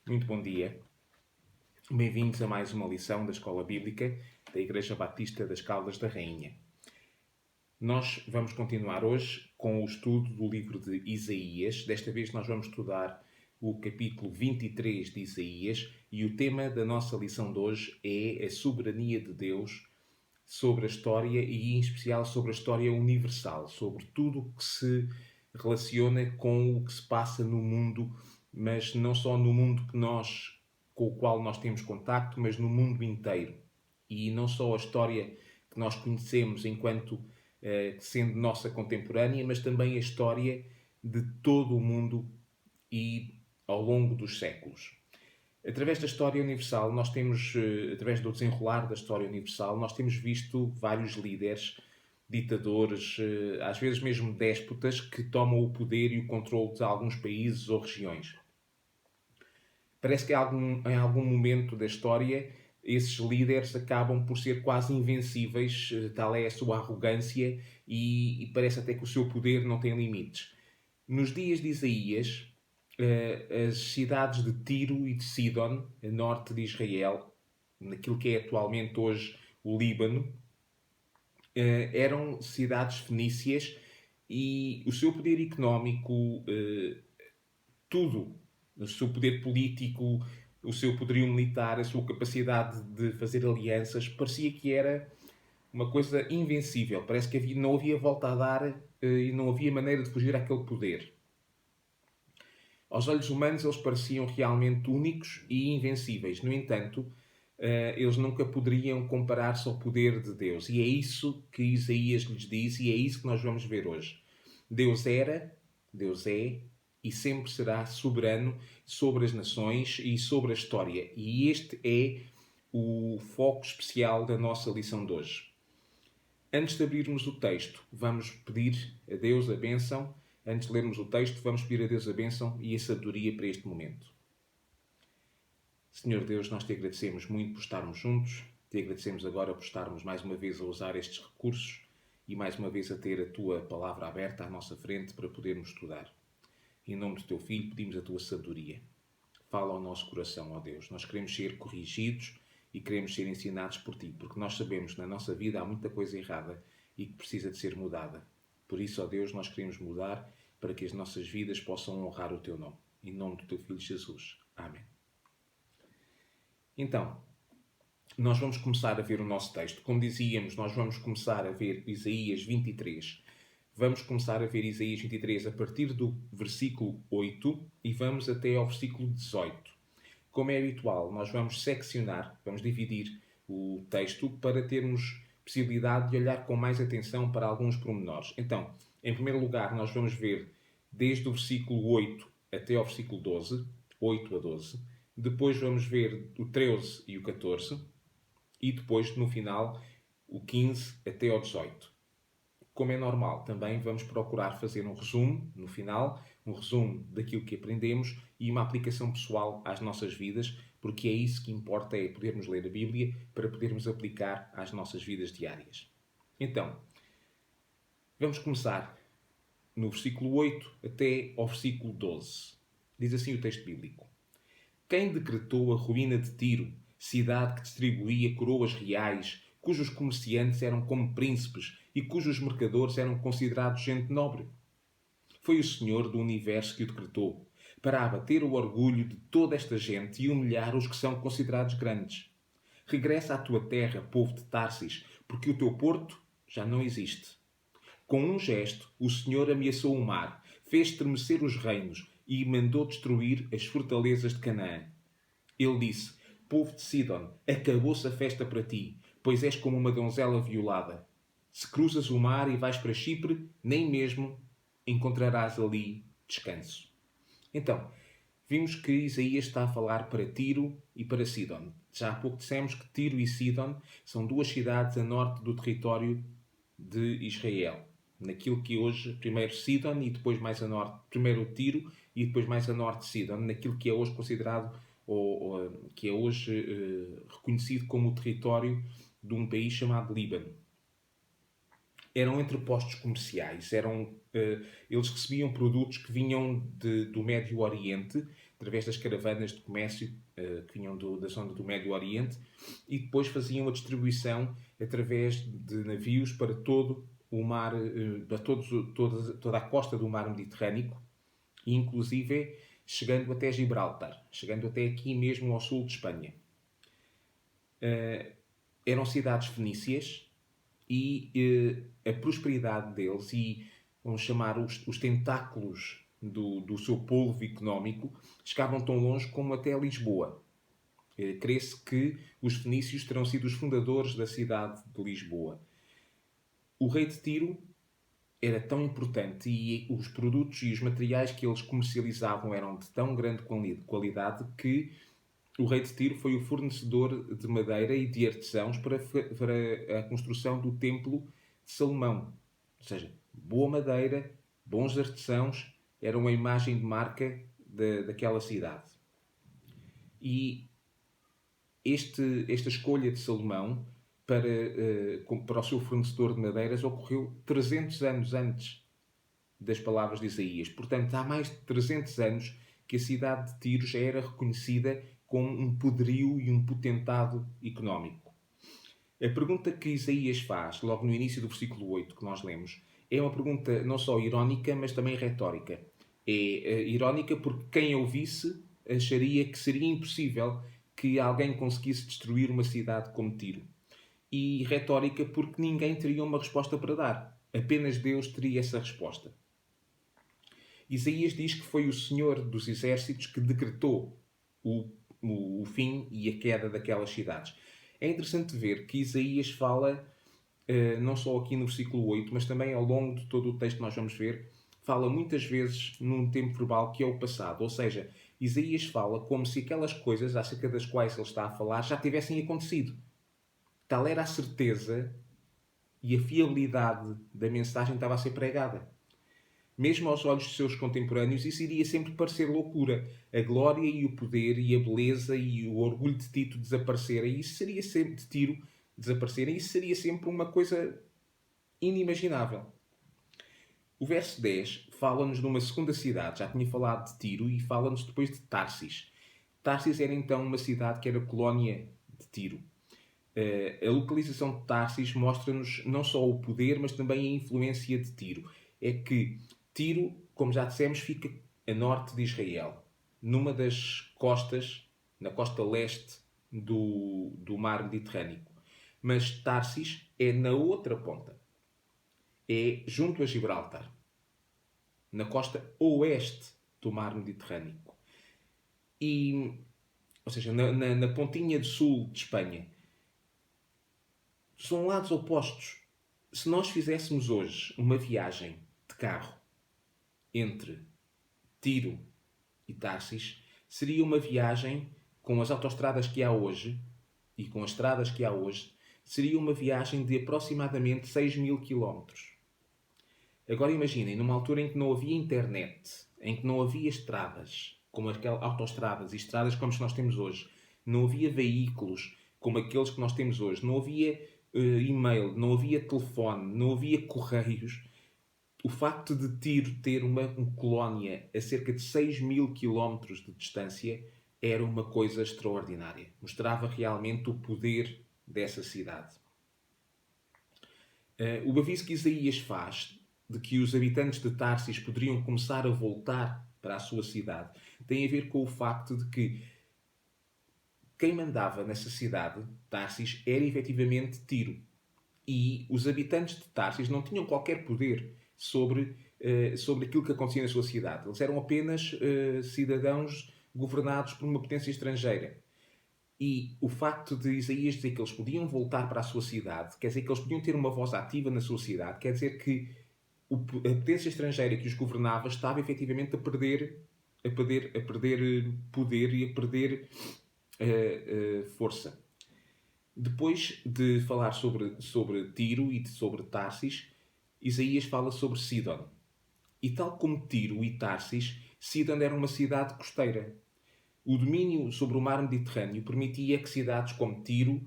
Muito bom dia. Bem-vindos a mais uma lição da Escola Bíblica da Igreja Batista das Caldas da Rainha. Nós vamos continuar hoje com o estudo do livro de Isaías. Desta vez nós vamos estudar o capítulo 23 de Isaías e o tema da nossa lição de hoje é a soberania de Deus sobre a história e, em especial, sobre a história universal, sobre tudo o que se relaciona com o que se passa no mundo, mas não só no mundo com o qual nós temos contacto, mas no mundo inteiro. E não só a história que nós conhecemos enquanto sendo nossa contemporânea, mas também a história de todo o mundo e ao longo dos séculos. Através da história universal, nós temos, através do desenrolar da história universal, nós temos visto vários líderes, ditadores, às vezes mesmo déspotas, que tomam o poder e o controle de alguns países ou regiões. Parece que em algum momento da história esses líderes acabam por ser quase invencíveis, tal é a sua arrogância e parece até que o seu poder não tem limites. Nos dias de Isaías, as cidades de Tiro e de Sidon, a norte de Israel, naquilo que é atualmente hoje o Líbano, eram cidades fenícias e o seu poder económico, tudo, o seu poder político, o seu poderio militar, a sua capacidade de fazer alianças, parecia que era uma coisa invencível. Parece que não havia volta a dar e não havia maneira de fugir àquele poder. Aos olhos humanos eles pareciam realmente únicos e invencíveis. No entanto, eles nunca poderiam comparar-se ao poder de Deus. E é isso que Isaías lhes diz e é isso que nós vamos ver hoje. Deus era, Deus é e sempre será soberano sobre as nações e sobre a história. E este é o foco especial da nossa lição de hoje. Antes de abrirmos o texto, vamos pedir a Deus a bênção. Antes de lermos o texto, vamos pedir a Deus a bênção e a sabedoria para este momento. Senhor Deus, nós te agradecemos muito por estarmos juntos. Te agradecemos agora por estarmos mais uma vez a usar estes recursos e mais uma vez a ter a tua palavra aberta à nossa frente para podermos estudar. Em nome do teu Filho, pedimos a tua sabedoria. Fala ao nosso coração, ó Deus. Nós queremos ser corrigidos e queremos ser ensinados por ti, porque nós sabemos que na nossa vida há muita coisa errada e que precisa de ser mudada. Por isso, ó Deus, nós queremos mudar para que as nossas vidas possam honrar o teu nome. Em nome do teu Filho Jesus. Amém. Então, nós vamos começar a ver o nosso texto. Como dizíamos, nós vamos começar a ver Isaías 23. Vamos começar a ver Isaías 23 a partir do versículo 8 e vamos até ao versículo 18. Como é habitual, nós vamos seccionar, vamos dividir o texto para termos possibilidade de olhar com mais atenção para alguns pormenores. Então, em primeiro lugar, nós vamos ver desde o versículo 8 até ao versículo 12, 8 a 12. Depois vamos ver o 13 e o 14. E depois, no final, o 15 até ao 18. Como é normal, também vamos procurar fazer um resumo, no final, um resumo daquilo que aprendemos e uma aplicação pessoal às nossas vidas, porque é isso que importa, é podermos ler a Bíblia para podermos aplicar às nossas vidas diárias. Então, vamos começar no versículo 8 até ao versículo 12. Diz assim o texto bíblico. Quem decretou a ruína de Tiro, cidade que distribuía coroas reais, cujos comerciantes eram como príncipes e cujos mercadores eram considerados gente nobre? Foi o Senhor do Universo que o decretou, para abater o orgulho de toda esta gente e humilhar os que são considerados grandes. Regressa à tua terra, povo de Tarsis, porque o teu porto já não existe. Com um gesto, o Senhor ameaçou o mar, fez estremecer os reinos e mandou destruir as fortalezas de Canaã. Ele disse, povo de Sidon, acabou-se a festa para ti, pois és como uma donzela violada. Se cruzas o mar e vais para Chipre, nem mesmo encontrarás ali descanso. Então, vimos que Isaías está a falar para Tiro e para Sidon. Já há pouco dissemos que Tiro e Sidon são duas cidades a norte do território de Israel. Naquilo que hoje, primeiro Sidon e depois mais a norte, primeiro Tiro e depois mais a norte Sidon, naquilo que é hoje considerado ou que é hoje reconhecido como o território de um país chamado Líbano. eram entrepostos comerciais, eles recebiam produtos que vinham do Médio Oriente, através das caravanas de comércio que vinham da zona do Médio Oriente, e depois faziam a distribuição através de navios para todo o mar, para toda a costa do mar Mediterrâneo, e inclusive chegando até Gibraltar, chegando até aqui mesmo ao sul de Espanha. Eram cidades fenícias e a prosperidade deles e, vamos chamar, os tentáculos do seu polvo económico chegavam tão longe como até Lisboa. Crê-se que os fenícios terão sido os fundadores da cidade de Lisboa. O rei de Tiro era tão importante e os produtos e os materiais que eles comercializavam eram de tão grande qualidade que o rei de Tiro foi o fornecedor de madeira e de artesãos para a construção do Templo de Salomão. Ou seja, boa madeira, bons artesãos, era uma imagem de marca daquela cidade. E esta escolha de Salomão para o seu fornecedor de madeiras ocorreu 300 anos antes das palavras de Isaías. Portanto, há mais de 300 anos que a cidade de Tiro já era reconhecida como um poderio e um potentado económico. A pergunta que Isaías faz, logo no início do versículo 8 que nós lemos, é uma pergunta não só irónica, mas também retórica. É irónica porque quem a ouvisse acharia que seria impossível que alguém conseguisse destruir uma cidade como Tiro. E retórica porque ninguém teria uma resposta para dar. Apenas Deus teria essa resposta. Isaías diz que foi o Senhor dos Exércitos que decretou o fim e a queda daquelas cidades. É interessante ver que Isaías fala, não só aqui no versículo 8, mas também ao longo de todo o texto que nós vamos ver, fala muitas vezes num tempo verbal que é o passado. Ou seja, Isaías fala como se aquelas coisas acerca das quais ele está a falar já tivessem acontecido. Tal era a certeza e a fiabilidade da mensagem que estava a ser pregada. Mesmo aos olhos de seus contemporâneos, isso iria sempre parecer loucura. A glória e o poder e a beleza e o orgulho de Tito desaparecerem, isso seria sempre de Tiro desaparecerem, isso seria sempre uma coisa inimaginável. O verso 10 fala-nos de uma segunda cidade, já tinha falado de Tiro, e fala-nos depois de Tarsis. Tarsis era então uma cidade que era colónia de Tiro. A localização de Tarsis mostra-nos não só o poder, mas também a influência de Tiro. É que Tiro, como já dissemos, fica a norte de Israel, numa das costas, na costa leste do mar Mediterrâneo. Mas Tarsis é na outra ponta. É junto a Gibraltar, na costa oeste do mar Mediterrâneo. Ou seja, na pontinha de sul de Espanha. São lados opostos. Se nós fizéssemos hoje uma viagem de carro entre Tiro e Tarsis, seria uma viagem com as autoestradas que há hoje e com as estradas que há hoje, seria uma viagem de aproximadamente 6.000 km. Agora imaginem, numa altura em que não havia internet, em que não havia estradas, como aquelas autoestradas e estradas como as que nós temos hoje, não havia veículos como aqueles que nós temos hoje, não havia e-mail, não havia telefone, não havia correios. O facto de Tiro ter uma colónia a cerca de 6.000 km de distância era uma coisa extraordinária. Mostrava realmente o poder dessa cidade. O aviso que Isaías faz de que os habitantes de Tarsis poderiam começar a voltar para a sua cidade tem a ver com o facto de que quem mandava nessa cidade, Tarsis, era efetivamente Tiro. E os habitantes de Tarsis não tinham qualquer poder sobre aquilo que acontecia na sua cidade. Eles eram apenas cidadãos governados por uma potência estrangeira. E o facto de Isaías dizer que eles podiam voltar para a sua cidade, quer dizer que eles podiam ter uma voz ativa na sua cidade, quer dizer que a potência estrangeira que os governava estava efetivamente a perder poder e a perder força. Depois de falar sobre Tiro e sobre Tarsis, Isaías fala sobre Sidon. E tal como Tiro e Tarsis, Sidon era uma cidade costeira. O domínio sobre o mar Mediterrâneo permitia que cidades como Tiro,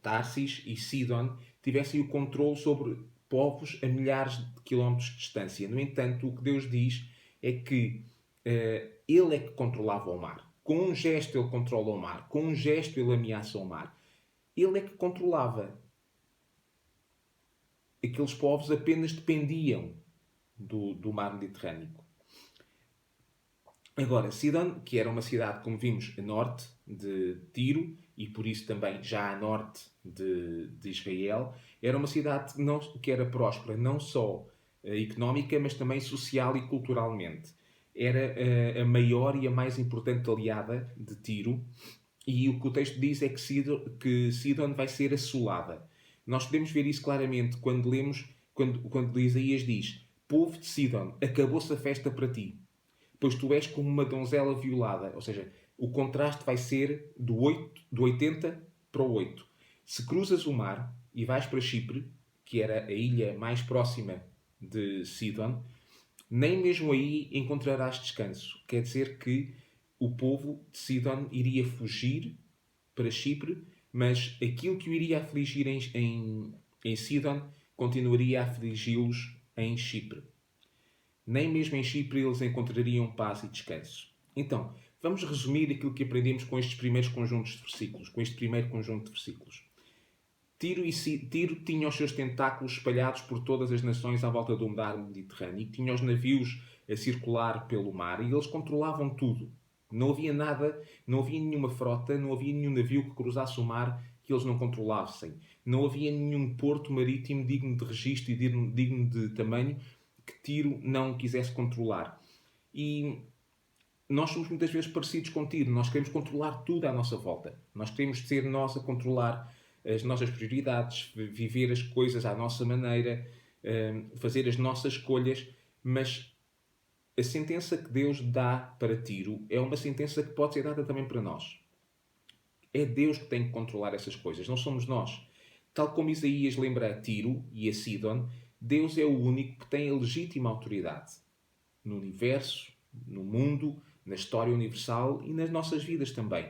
Tarsis e Sidon tivessem o controle sobre povos a milhares de quilómetros de distância. No entanto, o que Deus diz é que ele é que controlava o mar. Com um gesto ele controla o mar. Com um gesto ele ameaça o mar. Ele é que controlava. Aqueles povos apenas dependiam do mar Mediterrâneo. Agora, Sidon, que era uma cidade, como vimos, a norte de Tiro, e por isso também já a norte de Israel, era uma cidade que era próspera, não só económica, mas também social e culturalmente. Era a maior e a mais importante aliada de Tiro, e o que o texto diz é que Sidon vai ser assolada. Nós podemos ver isso claramente quando lemos, quando Isaías diz: Povo de Sidon, acabou-se a festa para ti, pois tu és como uma donzela violada. Ou seja, o contraste vai ser do 80 para o 8. Se cruzas o mar e vais para Chipre, que era a ilha mais próxima de Sidon, nem mesmo aí encontrarás descanso. Quer dizer que o povo de Sidon iria fugir para Chipre, mas aquilo que o iria afligir em Sidon continuaria a afligi-los em Chipre. Nem mesmo em Chipre eles encontrariam paz e descanso. Então, vamos resumir aquilo que aprendemos com estes primeiros conjuntos de versículos, com este primeiro conjunto de versículos. Tiro tinha os seus tentáculos espalhados por todas as nações à volta do mar Mediterrâneo, tinha os navios a circular pelo mar e eles controlavam tudo. Não havia nada, não havia nenhuma frota, não havia nenhum navio que cruzasse o mar que eles não controlassem. Não havia nenhum porto marítimo digno de registro e digno de tamanho que Tiro não quisesse controlar. E nós somos muitas vezes parecidos com Tiro. Nós queremos controlar tudo à nossa volta. Nós queremos ser nós a controlar as nossas prioridades, viver as coisas à nossa maneira, fazer as nossas escolhas, mas a sentença que Deus dá para Tiro é uma sentença que pode ser dada também para nós. É Deus que tem que controlar essas coisas, não somos nós. Tal como Isaías lembra a Tiro e a Sidon, Deus é o único que tem a legítima autoridade no universo, no mundo, na história universal e nas nossas vidas também.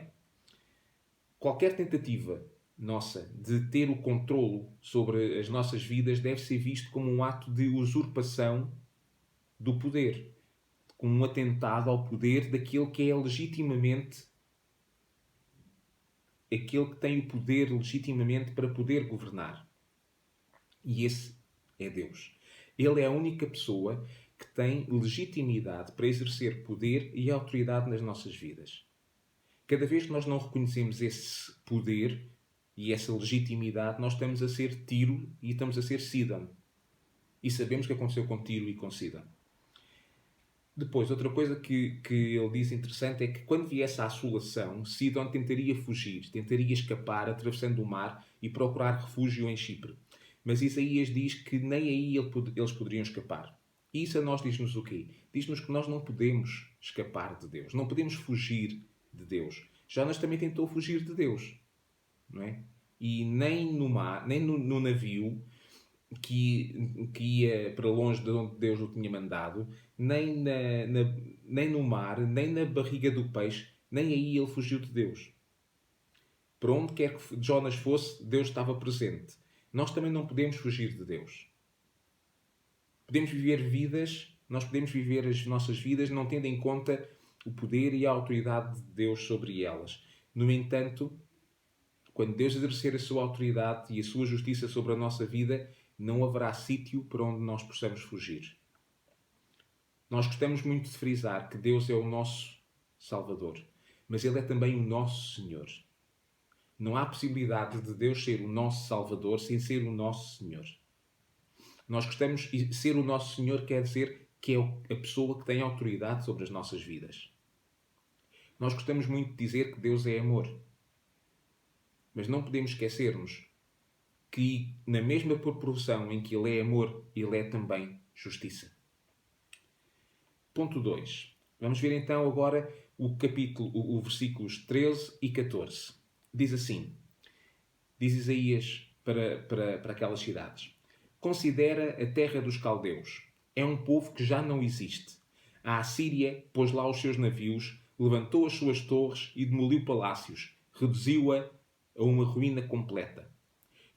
Qualquer tentativa nossa de ter o controlo sobre as nossas vidas deve ser visto como um ato de usurpação do poder, como um atentado ao poder daquele que é legitimamente aquele que tem o poder legitimamente para poder governar. E esse é Deus. Ele é a única pessoa que tem legitimidade para exercer poder e autoridade nas nossas vidas. Cada vez que nós não reconhecemos esse poder e essa legitimidade, nós estamos a ser Tiro e estamos a ser Sidon. E sabemos o que aconteceu com Tiro e com Sidon. Depois, outra coisa que ele diz interessante é que quando viesse a assolação, Sidon tentaria fugir, tentaria escapar atravessando o mar e procurar refúgio em Chipre. Mas Isaías diz que nem aí eles poderiam escapar. E isso a nós diz-nos o quê? Diz-nos que nós não podemos escapar de Deus, não podemos fugir de Deus. Jonas também tentou fugir de Deus, não é? E nem no mar, nem no navio que ia para longe de onde Deus o tinha mandado, nem no mar, nem na barriga do peixe, nem aí ele fugiu de Deus. Para onde quer que Jonas fosse, Deus estava presente. Nós também não podemos fugir de Deus. Nós podemos viver as nossas vidas não tendo em conta o poder e a autoridade de Deus sobre elas. No entanto, quando Deus exercer a sua autoridade e a sua justiça sobre a nossa vida, não haverá sítio para onde nós possamos fugir. Nós gostamos muito de frisar que Deus é o nosso Salvador, mas Ele é também o nosso Senhor. Não há possibilidade de Deus ser o nosso Salvador sem ser o nosso Senhor. Nós gostamos de ser o nosso Senhor, quer dizer que é a pessoa que tem autoridade sobre as nossas vidas. Nós gostamos muito de dizer que Deus é amor. Mas não podemos esquecermos que, na mesma proporção em que Ele é amor, Ele é também justiça. Ponto 2. Vamos ver então agora o versículos 13 e 14. Diz assim, diz Isaías para aquelas cidades. Considera a terra dos caldeus. É um povo que já não existe. A Assíria pôs lá os seus navios, levantou as suas torres e demoliu palácios, reduziu-a a uma ruína completa.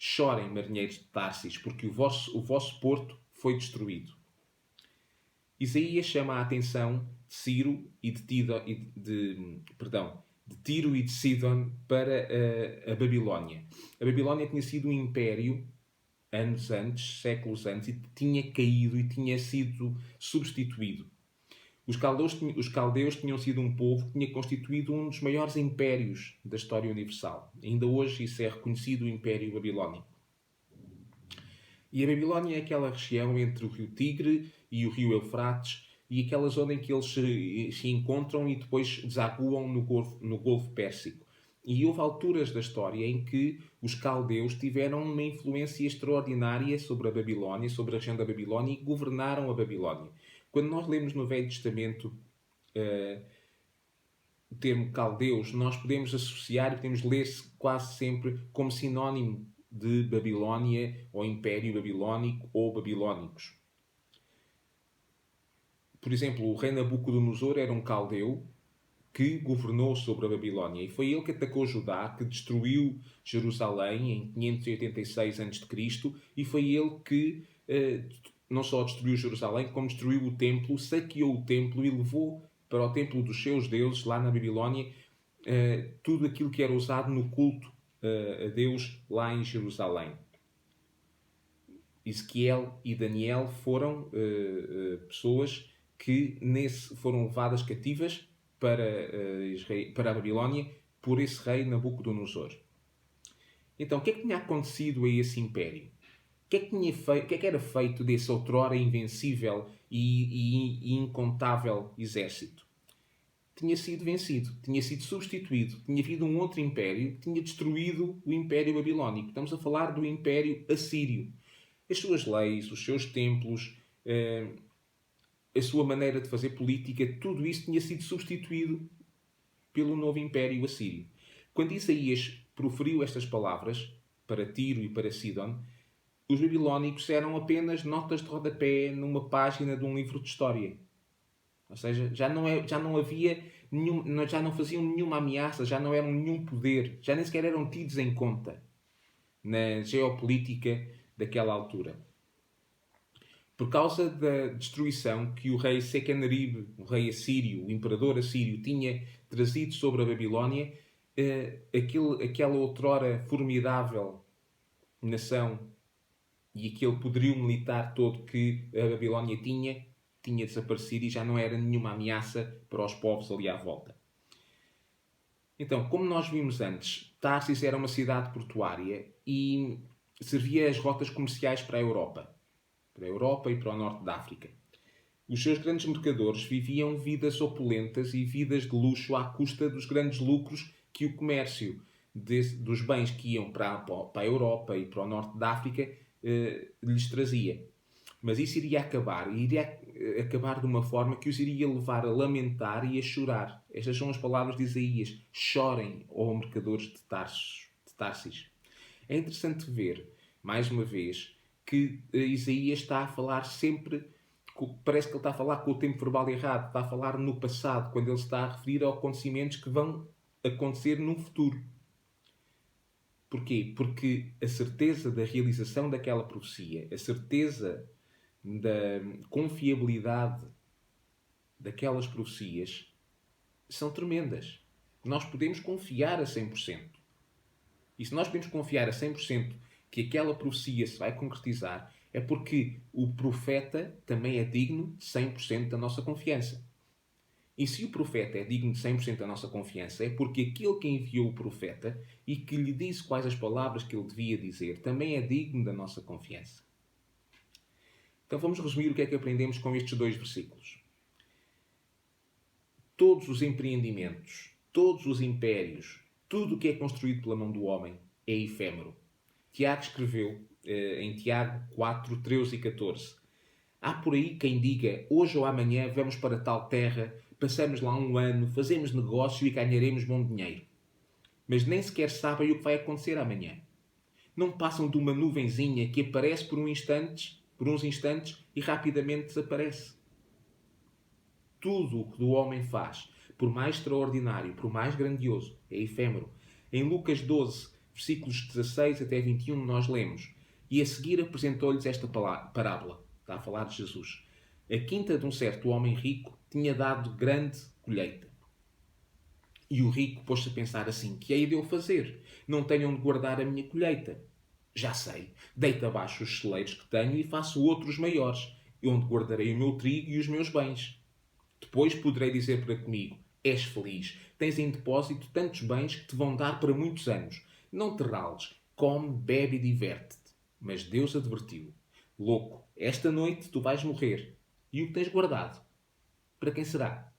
Chorem, marinheiros de Tarsis, porque o vosso porto foi destruído. Isaías chama a atenção de Ciro e de Tiro e de Sidon para a Babilónia. A Babilónia tinha sido um império anos antes, séculos antes, e tinha caído e tinha sido substituído. Os caldeus tinham sido um povo que tinha constituído um dos maiores impérios da história universal. Ainda hoje isso é reconhecido, o Império Babilónico. E a Babilónia é aquela região entre o rio Tigre e o rio Eufrates, e aquela zona em que eles se encontram e depois desaguam no Golfo Pérsico. E houve alturas da história em que os caldeus tiveram uma influência extraordinária sobre a Babilónia, sobre a região da Babilónia, e governaram a Babilónia. Quando nós lemos no Velho Testamento o termo caldeus, nós podemos associar e podemos ler-se quase sempre como sinónimo de Babilónia, ou Império Babilónico, ou Babilónicos. Por exemplo, o rei Nabucodonosor era um caldeu que governou sobre a Babilónia. E foi ele que atacou Judá, que destruiu Jerusalém em 586 a.C. E foi ele que não só destruiu Jerusalém, como destruiu o templo, saqueou o templo e levou para o templo dos seus deuses, lá na Babilónia, tudo aquilo que era usado no culto a Deus lá em Jerusalém. Ezequiel e Daniel foram pessoas que foram levadas cativas para a Babilónia por esse rei Nabucodonosor. Então, o que é que tinha acontecido a esse império? O que é que era feito desse outrora invencível e incontável exército? Tinha sido vencido, tinha sido substituído, tinha havido um outro império que tinha destruído o Império Babilónico. Estamos a falar do Império Assírio. As suas leis, os seus templos, a sua maneira de fazer política, tudo isso tinha sido substituído pelo novo Império Assírio. Quando Isaías proferiu estas palavras para Tiro e para Sidon, os babilónicos eram apenas notas de rodapé numa página de um livro de história. Ou seja, já não havia já não faziam nenhuma ameaça, já não eram nenhum poder, já nem sequer eram tidos em conta na geopolítica daquela altura. Por causa da destruição que o rei Sequenarib, o rei assírio, o imperador assírio, tinha trazido sobre a Babilónia, aquela outrora formidável nação e aquele poderio militar todo que a Babilónia tinha desaparecido e já não era nenhuma ameaça para os povos ali à volta. Então, como nós vimos antes, Tarsis era uma cidade portuária e servia as rotas comerciais para a Europa e para o norte da África. Os seus grandes mercadores viviam vidas opulentas e vidas de luxo à custa dos grandes lucros que o comércio dos bens que iam para a Europa e para o norte da África lhes trazia. Mas isso iria acabar de uma forma que os iria levar a lamentar e a chorar. Estas são as palavras de Isaías. Chorem, ó mercadores de Tarsis. É interessante ver, mais uma vez, que Isaías está a falar sempre, parece que ele está a falar com o tempo verbal errado, está a falar no passado, quando ele está a referir a acontecimentos que vão acontecer no futuro. Porquê? Porque a certeza da realização daquela profecia, a certeza da confiabilidade daquelas profecias são tremendas. Nós podemos confiar a 100%. E se nós podemos confiar a 100% que aquela profecia se vai concretizar, é porque o profeta também é digno de 100% da nossa confiança. E se o profeta é digno de 100% da nossa confiança, é porque aquele que enviou o profeta e que lhe disse quais as palavras que ele devia dizer, também é digno da nossa confiança. Então vamos resumir o que é que aprendemos com estes 2 versículos. Todos os empreendimentos, todos os impérios, tudo o que é construído pela mão do homem é efêmero. Tiago escreveu em Tiago 4, 13 e 14. Há por aí quem diga, hoje ou amanhã vamos para tal terra, passamos lá um ano, fazemos negócio e ganharemos bom dinheiro. Mas nem sequer sabem o que vai acontecer amanhã. Não passam de uma nuvenzinha que aparece por uns instantes e rapidamente desaparece. Tudo o que o homem faz, por mais extraordinário, por mais grandioso, é efêmero. Em Lucas 12, versículos 16 até 21, nós lemos: E a seguir apresentou-lhes esta parábola. Está a falar de Jesus. A quinta de um certo homem rico tinha dado grande colheita. E o rico pôs-se a pensar assim: que hei de eu fazer? Não tenho onde guardar a minha colheita. Já sei, deito abaixo os celeiros que tenho e faço outros maiores, onde guardarei o meu trigo e os meus bens. Depois poderei dizer para comigo: és feliz, tens em depósito tantos bens que te vão dar para muitos anos. Não te rales, come, bebe e diverte-te. Mas Deus advertiu: louco, esta noite tu vais morrer. E o que tens guardado? Para quem será?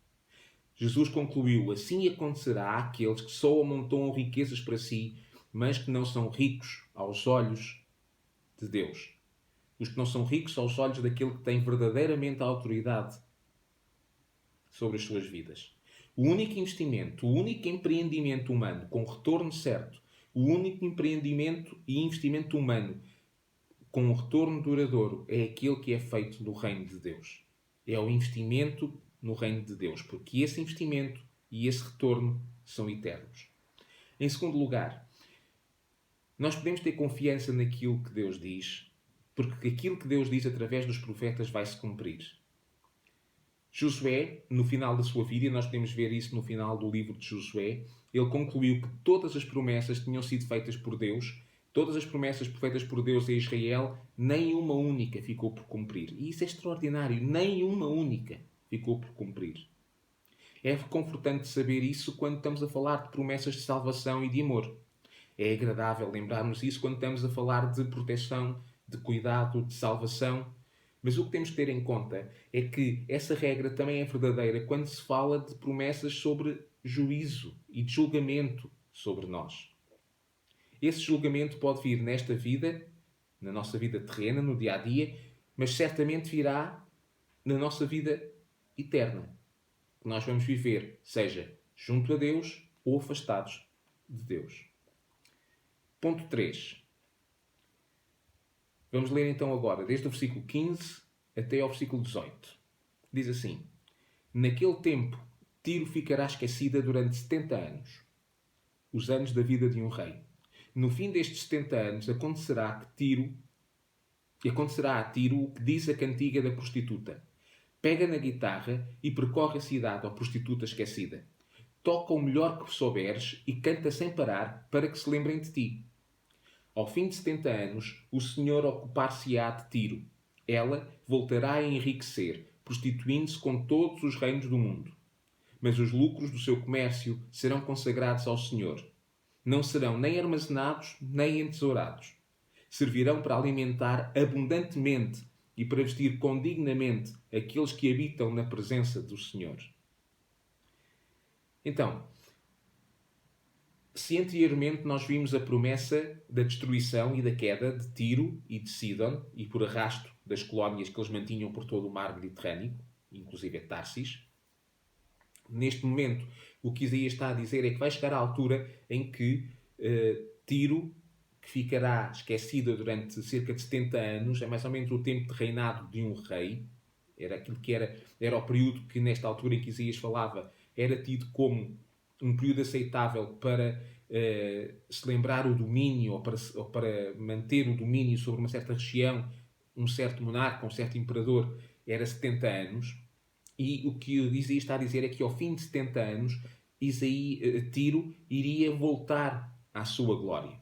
Jesus concluiu: assim acontecerá àqueles que só amontoam riquezas para si, mas que não são ricos aos olhos de Deus. Os que não são ricos aos olhos daquele que tem verdadeiramente a autoridade sobre as suas vidas. O único investimento, o único empreendimento humano com retorno certo, o único empreendimento e investimento humano com um retorno duradouro é aquele que é feito no reino de Deus. É o investimento no reino de Deus, porque esse investimento e esse retorno são eternos. Em segundo lugar, nós podemos ter confiança naquilo que Deus diz, porque aquilo que Deus diz através dos profetas vai se cumprir. Josué, no final da sua vida, e nós podemos ver isso no final do livro de Josué, ele concluiu que todas as promessas tinham sido feitas por Deus, todas as promessas feitas por Deus a Israel, nem uma única ficou por cumprir. E isso é extraordinário, nem uma única ficou por cumprir. É confortante saber isso quando estamos a falar de promessas de salvação e de amor. É agradável lembrarmos isso quando estamos a falar de proteção, de cuidado, de salvação. Mas o que temos que ter em conta é que essa regra também é verdadeira quando se fala de promessas sobre juízo e de julgamento sobre nós. Esse julgamento pode vir nesta vida, na nossa vida terrena, no dia a dia, mas certamente virá na nossa vida eterna, que nós vamos viver, seja junto a Deus ou afastados de Deus. Ponto 3. Vamos ler então agora, desde o versículo 15 até ao versículo 18. Diz assim: Naquele tempo, Tiro ficará esquecida durante 70 anos, os anos da vida de um rei. No fim destes 70 anos, acontecerá a Tiro o que diz a cantiga da prostituta. Pega na guitarra e percorre a cidade, ó prostituta esquecida. Toca o melhor que souberes e canta sem parar para que se lembrem de ti. Ao fim de 70 anos, o Senhor ocupar-se-á de Tiro. Ela voltará a enriquecer, prostituindo-se com todos os reinos do mundo. Mas os lucros do seu comércio serão consagrados ao Senhor. Não serão nem armazenados, nem entesourados. Servirão para alimentar abundantemente e para vestir condignamente aqueles que habitam na presença do Senhor. Então, se anteriormente nós vimos a promessa da destruição e da queda de Tiro e de Sidon, e por arrasto das colónias que eles mantinham por todo o mar Mediterrâneo, inclusive Tarsis, neste momento o que Isaías está a dizer é que vai chegar à altura em que Tiro, que ficará esquecida durante cerca de 70 anos, é mais ou menos o tempo de reinado de um rei, era aquilo que era o período que nesta altura em que Isaías falava, era tido como um período aceitável para se lembrar o domínio ou para manter o domínio sobre uma certa região, um certo monarca, um certo imperador, era 70 anos. E o que Isaías está a dizer é que ao fim de 70 anos, Tiro iria voltar à sua glória.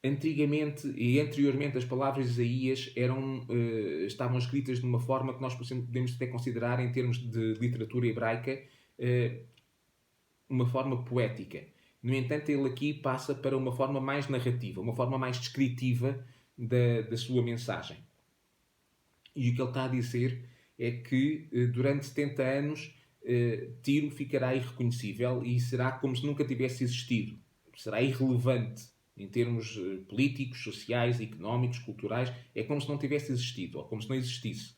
Antigamente e anteriormente as palavras de Isaías estavam escritas de uma forma que nós podemos até considerar, em termos de literatura hebraica, uma forma poética. No entanto, ele aqui passa para uma forma mais narrativa, uma forma mais descritiva da sua mensagem. E o que ele está a dizer é que durante 70 anos Tiro ficará irreconhecível e será como se nunca tivesse existido. Será irrelevante em termos políticos, sociais, económicos, culturais. É como se não tivesse existido, ou como se não existisse.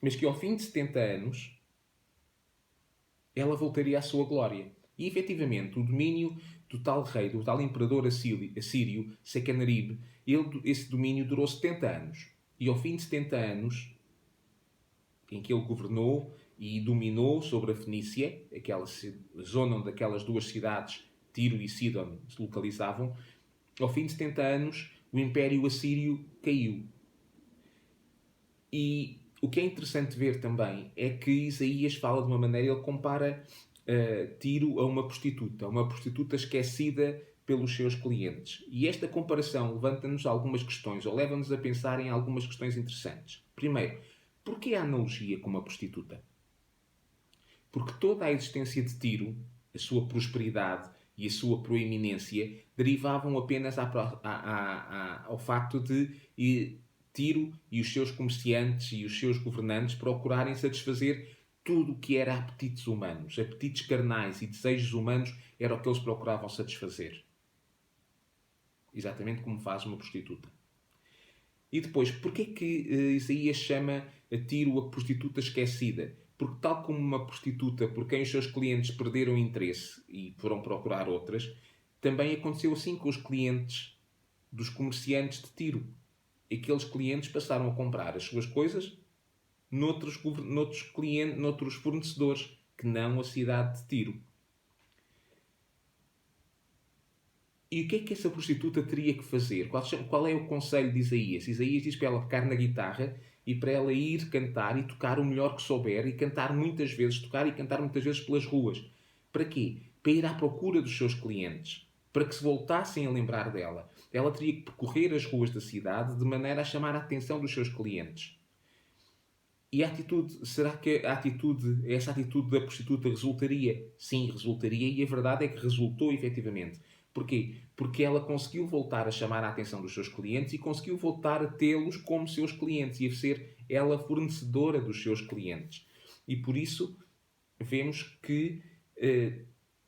Mas que ao fim de 70 anos ela voltaria à sua glória. E efetivamente o domínio do tal rei, do tal imperador assírio, Sequenarib, esse domínio durou 70 anos. E ao fim de 70 anos em que ele governou e dominou sobre a Fenícia, aquela zona onde aquelas duas cidades, Tiro e Sidon, se localizavam, ao fim de 70 anos, o Império Assírio caiu. E o que é interessante ver também é que Isaías fala de uma maneira, ele compara Tiro a uma prostituta esquecida pelos seus clientes. E esta comparação levanta-nos algumas questões, ou leva-nos a pensar em algumas questões interessantes. Primeiro, porquê a analogia com uma prostituta? Porque toda a existência de Tiro, a sua prosperidade e a sua proeminência, derivavam apenas ao facto de Tiro e os seus comerciantes e os seus governantes procurarem satisfazer tudo o que era apetites humanos. Apetites carnais e desejos humanos era o que eles procuravam satisfazer. Exatamente como faz uma prostituta. E depois, porquê que Isaías chama a Tiro a prostituta esquecida? Porque tal como uma prostituta por quem os seus clientes perderam interesse e foram procurar outras, também aconteceu assim com os clientes dos comerciantes de Tiro. Aqueles clientes passaram a comprar as suas coisas noutros fornecedores, que não a cidade de Tiro. E o que é que essa prostituta teria que fazer? Qual é o conselho de Isaías? Isaías diz para ela pegar na guitarra e para ela ir cantar e tocar o melhor que souber e cantar muitas vezes, tocar e cantar muitas vezes pelas ruas. Para quê? Para ir à procura dos seus clientes. Para que se voltassem a lembrar dela. Ela teria que percorrer as ruas da cidade de maneira a chamar a atenção dos seus clientes. E a atitude, será que essa atitude da prostituta resultaria? Sim, resultaria, e a verdade é que resultou efetivamente. Porquê? Porque ela conseguiu voltar a chamar a atenção dos seus clientes e conseguiu voltar a tê-los como seus clientes e a ser ela fornecedora dos seus clientes. E por isso vemos que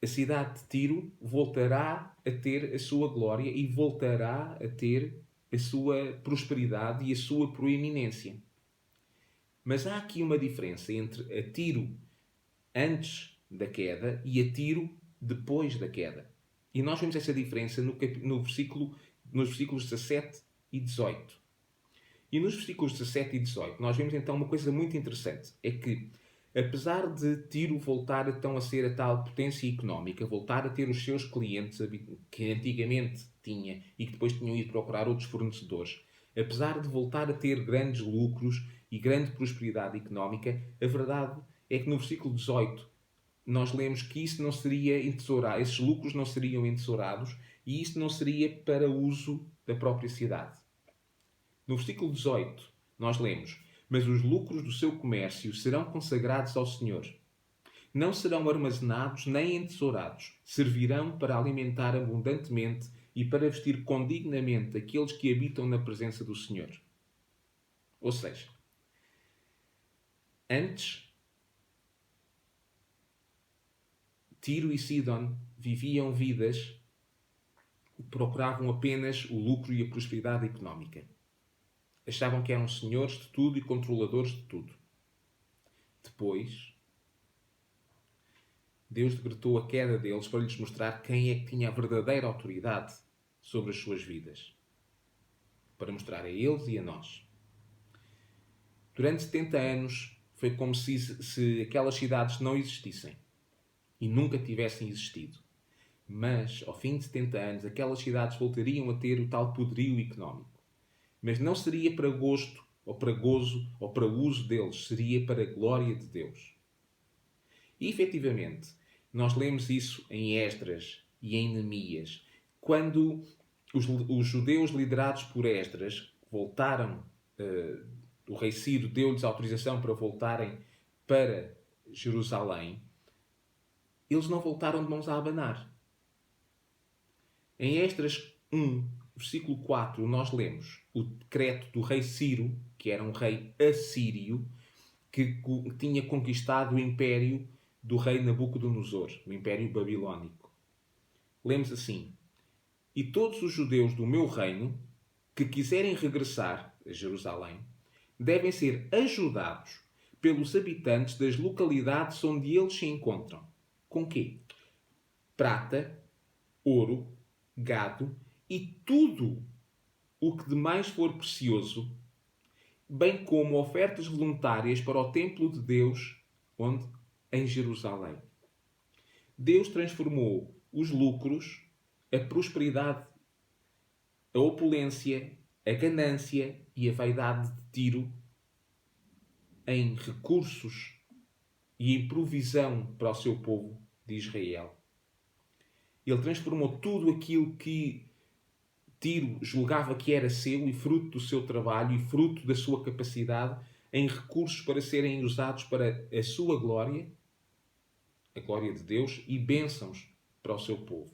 a cidade de Tiro voltará a ter a sua glória e voltará a ter a sua prosperidade e a sua proeminência. Mas há aqui uma diferença entre a Tiro antes da queda e a Tiro depois da queda. E nós vemos essa diferença nos versículos 17 e 18. E nos versículos 17 e 18 nós vemos então uma coisa muito interessante. É que, apesar de Tiro voltar então a ser a tal potência económica, voltar a ter os seus clientes que antigamente tinha e que depois tinham ido procurar outros fornecedores, apesar de voltar a ter grandes lucros e grande prosperidade económica, a verdade é que no versículo 18 nós lemos que isso não seria entesourado, esses lucros não seriam entesourados e isso não seria para uso da própria cidade. No versículo 18 nós lemos: mas os lucros do seu comércio serão consagrados ao Senhor. Não serão armazenados nem entesourados. Servirão para alimentar abundantemente e para vestir condignamente aqueles que habitam na presença do Senhor. Ou seja, antes, Tiro e Sidon viviam vidas que procuravam apenas o lucro e a prosperidade económica. Achavam que eram senhores de tudo e controladores de tudo. Depois, Deus decretou a queda deles para lhes mostrar quem é que tinha a verdadeira autoridade sobre as suas vidas. Para mostrar a eles e a nós. Durante 70 anos foi como se aquelas cidades não existissem e nunca tivessem existido. Mas, ao fim de 70 anos, aquelas cidades voltariam a ter o tal poderio económico. Mas não seria para gosto, ou para gozo, ou para uso deles. Seria para a glória de Deus. E, efetivamente, nós lemos isso em Esdras e em Neemias. Quando os judeus liderados por Esdras voltaram, o rei Ciro deu-lhes autorização para voltarem para Jerusalém, eles não voltaram de mãos a abanar. Em Esdras 1, versículo 4, nós lemos o decreto do rei Ciro, que era um rei assírio, que tinha conquistado o império do rei Nabucodonosor, o império babilónico. Lemos assim: e todos os judeus do meu reino que quiserem regressar a Jerusalém devem ser ajudados pelos habitantes das localidades onde eles se encontram. Com quê? Prata, ouro, gado e tudo o que de mais for precioso, bem como ofertas voluntárias para o templo de Deus, onde? Em Jerusalém. Deus transformou os lucros, a prosperidade, a opulência, a ganância e a vaidade de Tiro em recursos e em provisão para o seu povo de Israel. Ele transformou tudo aquilo que Tiro julgava que era seu e fruto do seu trabalho e fruto da sua capacidade em recursos para serem usados para a sua glória, a glória de Deus, e bênçãos para o seu povo.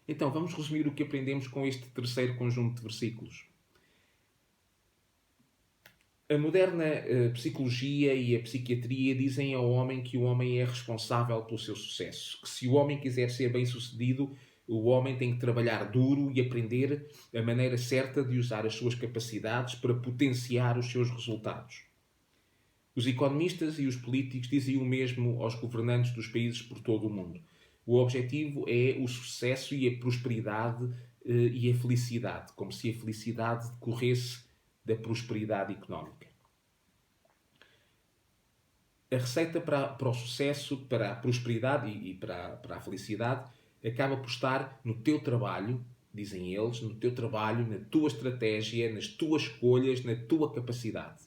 Então, vamos resumir o que aprendemos com este terceiro conjunto de versículos. A moderna psicologia e a psiquiatria dizem ao homem que o homem é responsável pelo seu sucesso. Que se o homem quiser ser bem-sucedido, o homem tem que trabalhar duro e aprender a maneira certa de usar as suas capacidades para potenciar os seus resultados. Os economistas e os políticos dizem o mesmo aos governantes dos países por todo o mundo. O objetivo é o sucesso e a prosperidade e a felicidade, como se a felicidade decorresse da prosperidade económica. A receita para o sucesso, para a prosperidade e para a felicidade acaba por estar no teu trabalho, dizem eles, no teu trabalho, na tua estratégia, nas tuas escolhas, na tua capacidade.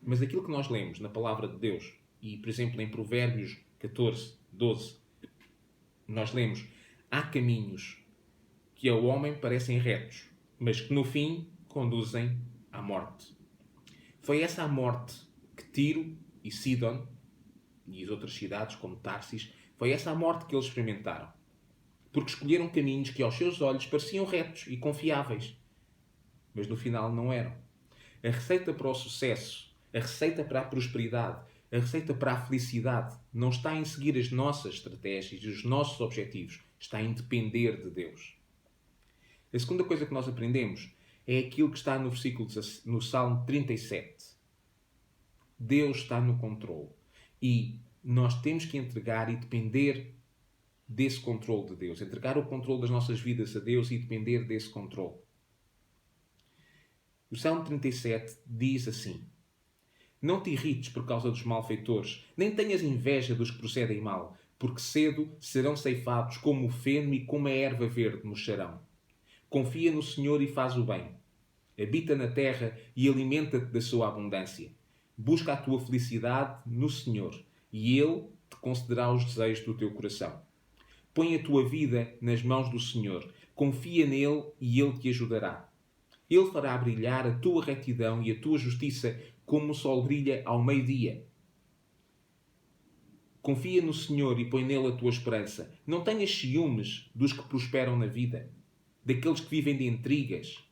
Mas aquilo que nós lemos na palavra de Deus, e por exemplo em Provérbios 14, 12, nós lemos: há caminhos que ao homem parecem retos, mas que no fim conduzem à morte. Foi essa a morte que Tiro e Sidon e as outras cidades como Tarsis, foi essa a morte que eles experimentaram. Porque escolheram caminhos que aos seus olhos pareciam retos e confiáveis, mas no final não eram. A receita para o sucesso, a receita para a prosperidade, a receita para a felicidade não está em seguir as nossas estratégias e os nossos objetivos, está em depender de Deus. A segunda coisa que nós aprendemos é aquilo que está no Salmo 37. Deus está no controle e nós temos que entregar e depender desse controle de Deus. Entregar o controle das nossas vidas a Deus e depender desse controle. O Salmo 37 diz assim: não te irrites por causa dos malfeitores, nem tenhas inveja dos que procedem mal, porque cedo serão ceifados como o feno e como a erva verde murcharão. Confia no Senhor e faz o bem. Habita na terra e alimenta-te da sua abundância. Busca a tua felicidade no Senhor e Ele te concederá os desejos do teu coração. Põe a tua vida nas mãos do Senhor. Confia nele e Ele te ajudará. Ele fará brilhar a tua retidão e a tua justiça como o sol brilha ao meio-dia. Confia no Senhor e põe nele a tua esperança. Não tenhas ciúmes dos que prosperam na vida, daqueles que vivem de intrigas.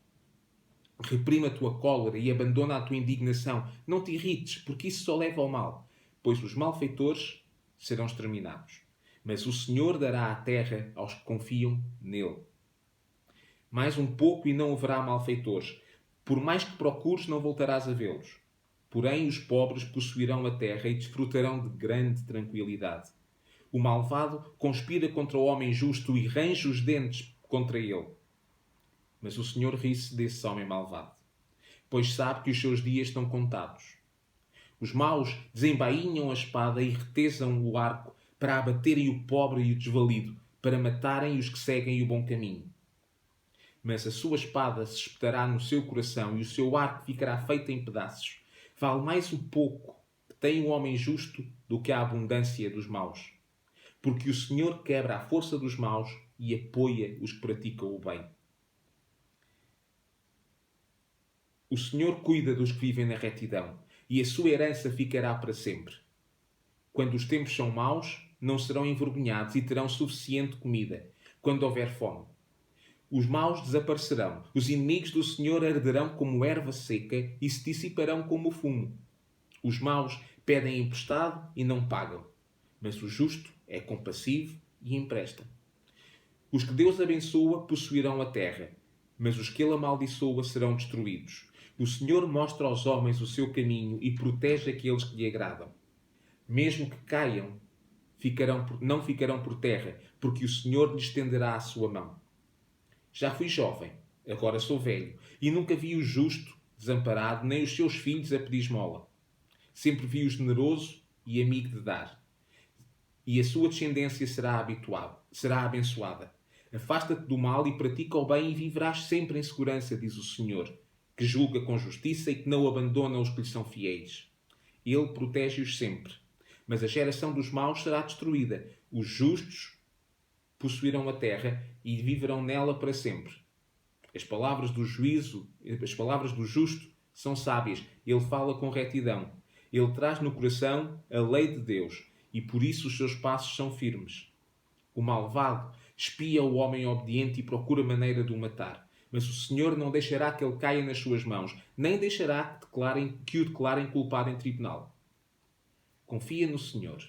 Reprime a tua cólera e abandona a tua indignação. Não te irrites, porque isso só leva ao mal, pois os malfeitores serão exterminados. Mas o Senhor dará a terra aos que confiam nele. Mais um pouco e não haverá malfeitores. Por mais que procures, não voltarás a vê-los. Porém, os pobres possuirão a terra e desfrutarão de grande tranquilidade. O malvado conspira contra o homem justo e range os dentes contra ele. Mas o Senhor ri-se desse homem malvado, pois sabe que os seus dias estão contados. Os maus desembainham a espada e retesam o arco para abaterem o pobre e o desvalido, para matarem os que seguem o bom caminho. Mas a sua espada se espetará no seu coração e o seu arco ficará feito em pedaços. Vale mais o pouco que tem o homem justo do que a abundância dos maus. Porque o Senhor quebra a força dos maus e apoia os que praticam o bem. O Senhor cuida dos que vivem na retidão e a sua herança ficará para sempre. Quando os tempos são maus, não serão envergonhados e terão suficiente comida, quando houver fome. Os maus desaparecerão, os inimigos do Senhor arderão como erva seca e se dissiparão como fumo. Os maus pedem emprestado e não pagam, mas o justo é compassivo e empresta. Os que Deus abençoa possuirão a terra, mas os que Ele amaldiçoa serão destruídos. O Senhor mostra aos homens o seu caminho e protege aqueles que lhe agradam. Mesmo que caiam, não ficarão por terra, porque o Senhor lhes estenderá a sua mão. Já fui jovem, agora sou velho, e nunca vi o justo desamparado, nem os seus filhos a pedir esmola. Sempre viu generoso e amigo de dar. E a sua descendência será abençoada. Afasta-te do mal e pratica o bem e viverás sempre em segurança, diz o Senhor, que julga com justiça e que não abandona os que lhe são fiéis. Ele protege-os sempre. Mas a geração dos maus será destruída. Os justos possuirão a terra e viverão nela para sempre. As palavras do justo são sábias. Ele fala com retidão. Ele traz no coração a lei de Deus e por isso os seus passos são firmes. O malvado espia o homem obediente e procura maneira de o matar. Mas o Senhor não deixará que ele caia nas suas mãos, nem deixará que o declarem culpado em tribunal. Confia no Senhor.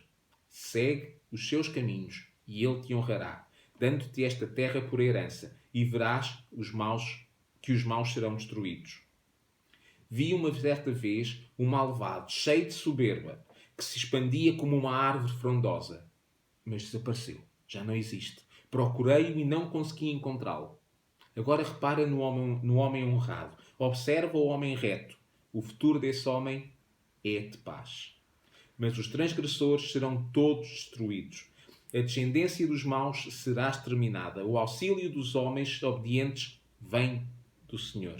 Segue os seus caminhos e Ele te honrará, dando-te esta terra por herança, e verás que os maus serão destruídos. Vi uma certa vez um malvado, cheio de soberba, que se expandia como uma árvore frondosa. Mas desapareceu. Já não existe. Procurei-o e não consegui encontrá-lo. Agora repara no homem honrado. Observa o homem reto. O futuro desse homem é de paz. Mas os transgressores serão todos destruídos. A descendência dos maus será exterminada. O auxílio dos homens obedientes vem do Senhor,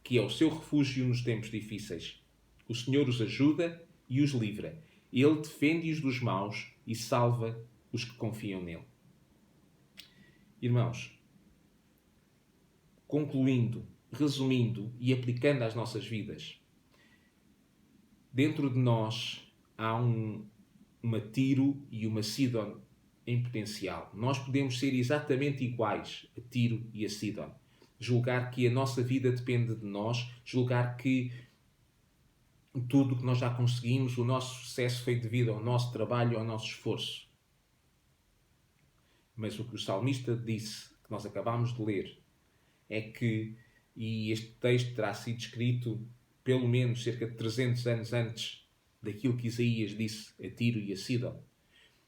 que é o seu refúgio nos tempos difíceis. O Senhor os ajuda e os livra. Ele defende-os dos maus e salva os que confiam nele. Irmãos, concluindo, resumindo e aplicando às nossas vidas, dentro de nós há uma Tiro e uma Sidon em potencial. Nós podemos ser exatamente iguais a Tiro e a Sidon. Julgar que a nossa vida depende de nós, julgar que tudo o que nós já conseguimos, o nosso sucesso foi devido ao nosso trabalho, ao nosso esforço. Mas o que o salmista disse, que nós acabámos de ler, é que, e este texto terá sido escrito pelo menos cerca de 300 anos antes daquilo que Isaías disse a Tiro e a Sidon,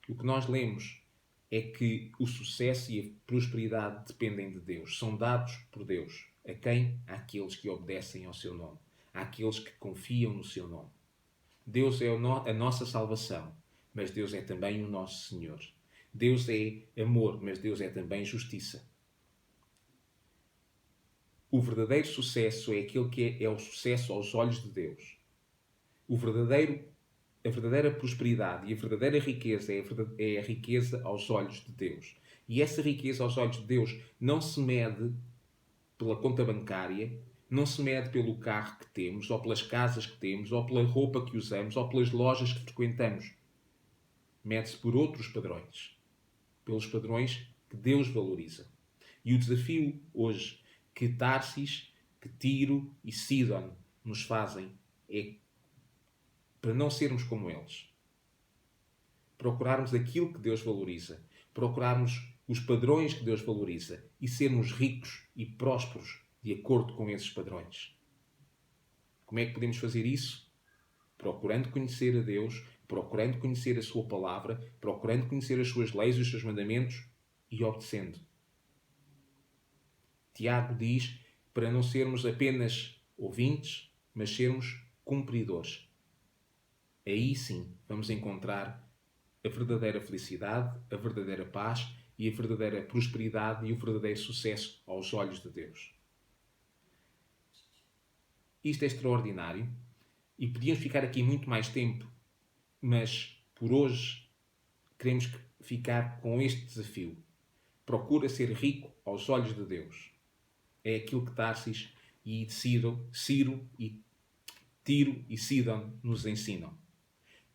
o que nós lemos é que o sucesso e a prosperidade dependem de Deus, são dados por Deus. A quem? Àqueles que obedecem ao seu nome, àqueles que confiam no seu nome. Deus é a nossa salvação, mas Deus é também o nosso Senhor. Deus é amor, mas Deus é também justiça. O verdadeiro sucesso é aquele que é o sucesso aos olhos de Deus. A verdadeira prosperidade e a verdadeira riqueza é a riqueza aos olhos de Deus. E essa riqueza aos olhos de Deus não se mede pela conta bancária, não se mede pelo carro que temos, ou pelas casas que temos, ou pela roupa que usamos, ou pelas lojas que frequentamos. Mede-se por outros padrões. Pelos padrões que Deus valoriza. E o desafio hoje que Tarsis, que Tiro e Sidon nos fazem é para não sermos como eles. Procurarmos aquilo que Deus valoriza. Procurarmos os padrões que Deus valoriza. E sermos ricos e prósperos de acordo com esses padrões. Como é que podemos fazer isso? Procurando conhecer a Deus, procurando conhecer a sua palavra, procurando conhecer as suas leis e os seus mandamentos e obedecendo. Tiago diz para não sermos apenas ouvintes, mas sermos cumpridores. Aí sim vamos encontrar a verdadeira felicidade, a verdadeira paz e a verdadeira prosperidade e o verdadeiro sucesso aos olhos de Deus. Isto é extraordinário e podíamos ficar aqui muito mais tempo, mas por hoje queremos ficar com este desafio. Procura ser rico aos olhos de Deus. É aquilo que Tarsis e Ciro e Tiro e Sidon nos ensinam.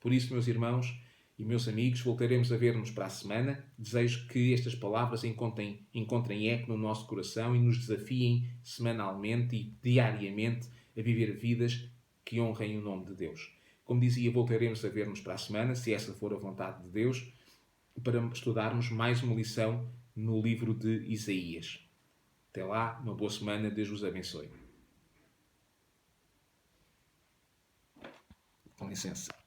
Por isso, meus irmãos e meus amigos, voltaremos a ver-nos para a semana. Desejo que estas palavras encontrem eco no nosso coração e nos desafiem semanalmente e diariamente a viver vidas que honrem o nome de Deus. Como dizia, voltaremos a ver-nos para a semana, se essa for a vontade de Deus, para estudarmos mais uma lição no livro de Isaías. Até lá, uma boa semana, Deus vos abençoe. Com licença.